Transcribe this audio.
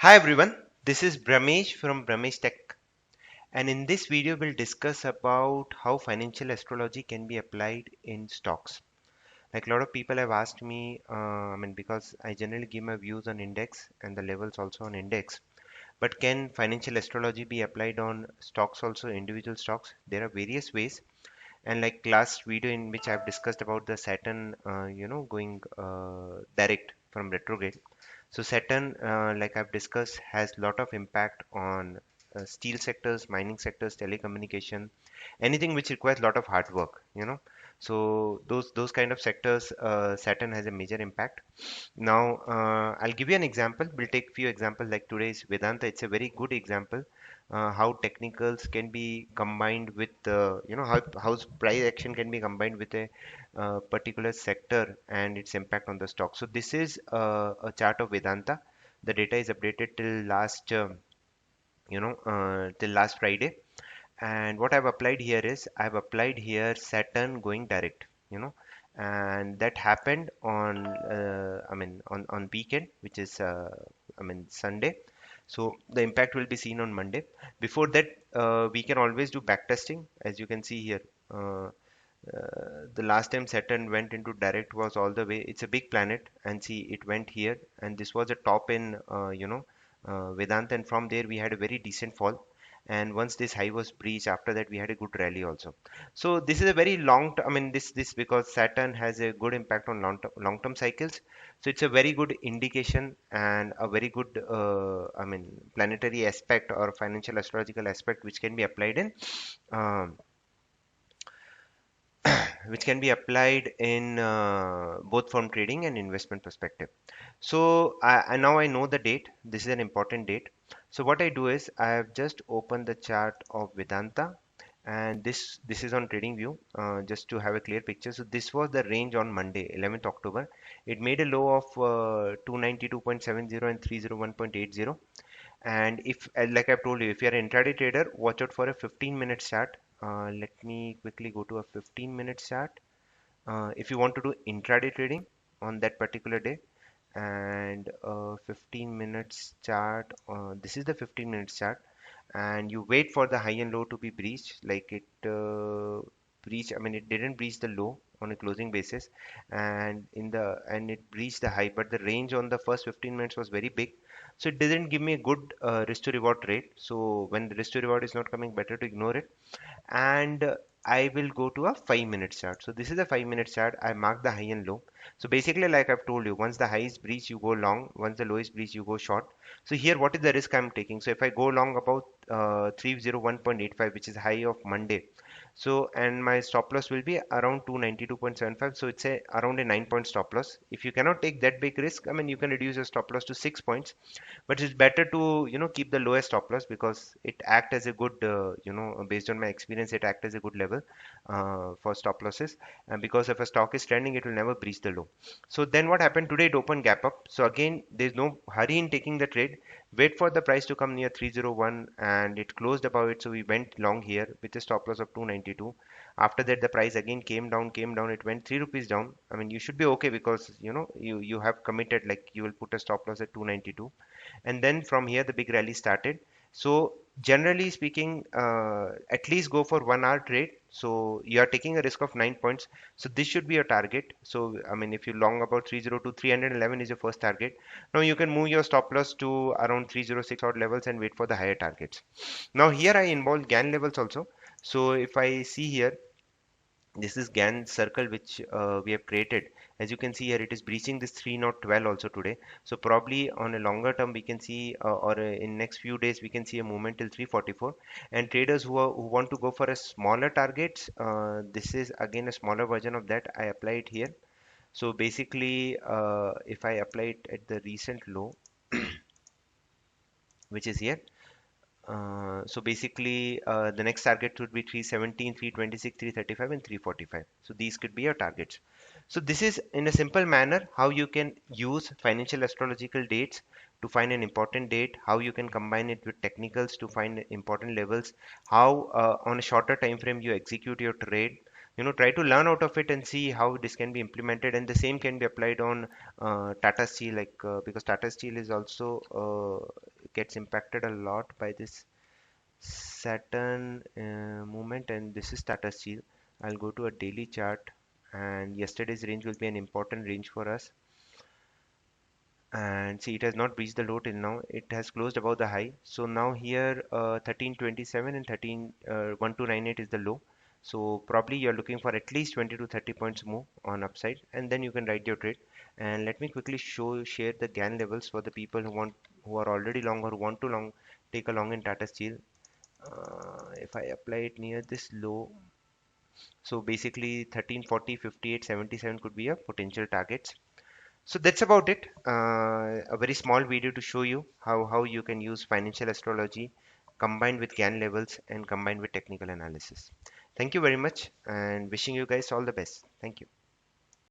Hi everyone, this is Bramesh from Bramesh Tech, and in this video we'll discuss about how financial astrology can be applied in stocks. Like a lot of people have asked me, because I generally give my views on index and the levels also on index, but can financial astrology be applied on stocks also, individual stocks? There are various ways, and like last video in which I've discussed about the Saturn, going direct from retrograde. So Saturn, like I've discussed, has lot of impact on steel sectors, mining sectors, telecommunication, anything which requires a lot of hard work. So those kind of sectors, Saturn has a major impact. Now, I'll give you an example. We'll take few examples like today's Vedanta. It's a very good example. How technicals can be combined with, how price action can be combined with a particular sector and its impact on the stock. So this is a chart of Vedanta. The data is updated till till last Friday. And what I've applied here is I've applied here Saturn going direct, and that happened on, on weekend, which is, Sunday. So the impact will be seen on Monday. Before that, we can always do back testing, as you can see here. The last time Saturn went into direct was all the way. It's a big planet, and see, it went here, and this was a top in, Vedanta, and from there we had a very decent fall. And once this high was breached, after that we had a good rally also. So this is a very long, this because Saturn has a good impact on long-term cycles. So it's a very good indication and a very good, planetary aspect or financial astrological aspect which can be applied in. Um, which can be applied in both from trading and investment perspective. So now I know the date. This is an important date. So what I do is I have just opened the chart of Vedanta, and this is on trading view, just to have a clear picture. So this was the range on Monday 11th October. It made a low of 292.70 and 301.80. And if, like I've told you, if you're an intraday trader, watch out for a 15-minute chart. Let me quickly go to a 15-minute chart. If you want to do intraday trading on that particular day, and 15 minutes chart, this is the 15 minutes chart, and you wait for the high and low to be breached. Like it breached, it didn't breach the low on a closing basis, and it breached the high, but the range on the first 15 minutes was very big, so it didn't give me a good risk to reward rate. So when the risk to reward is not coming, better to ignore it. And I will go to a 5-minute chart. So this is a 5-minute chart. I mark the high and low. So basically, like I've told you, once the high is breached, you go long. Once the low is breached, you go short. So here, what is the risk I'm taking? So if I go long about 301.85, which is high of Monday, so and my stop loss will be around 292.75. So it's a around a 9 point stop loss. If you cannot take that big risk, you can reduce your stop loss to 6 points, but it's better to keep the lowest stop loss because it act as a good, based on my experience, it act as a good level for stop losses. And because if a stock is trending, it will never breach the low. So then what happened today? It opened gap up. So again, there's no hurry in taking the trade. Wait for the price to come near 301, and it closed above it, so we went long here with a stop loss of 292. After that, the price again came down, it went 3 rupees down. You should be okay because you have committed, like you will put a stop loss at 292, and then from here the big rally started. So generally speaking, at least go for 1 hour trade. So you are taking a risk of 9 points, so this should be your target. So if you long about 302, 311 is your first target. Now you can move your stop loss to around 306 odd levels and wait for the higher targets. Now here I involve GAN levels also. So if I see here, this is GAN circle which we have created. As you can see here, it is breaching this 3 not 12 also today. So probably on a longer term we can see, or in next few days we can see a movement till 344. And traders who want to go for a smaller targets, this is again a smaller version of that. I apply it here. So basically, if I apply it at the recent low, which is here, so basically, the next target would be 317, 326, 335, and 345. So these could be your targets. So this is in a simple manner how you can use financial astrological dates to find an important date, how you can combine it with technicals to find important levels, how on a shorter time frame you execute your trade. Try to learn out of it and see how this can be implemented, and the same can be applied on Tata Steel, like because Tata Steel is also gets impacted a lot by this Saturn movement, and this is Tata Steel. I'll go to a daily chart, and yesterday's range will be an important range for us. And see, it has not breached the low till now. It has closed above the high. So now here 1327 and 1298 is the low. So probably you're looking for at least 20 to 30 points move on upside, and then you can write your trade. And let me quickly share the GAN levels for the people who are already long or who want to take a long in Tata Steel. If I apply it near this low, so basically 1340, 58, 77 could be a potential targets. So that's about it. A very small video to show you how you can use financial astrology combined with GAN levels and combined with technical analysis. Thank you very much and wishing you guys all the best. Thank you.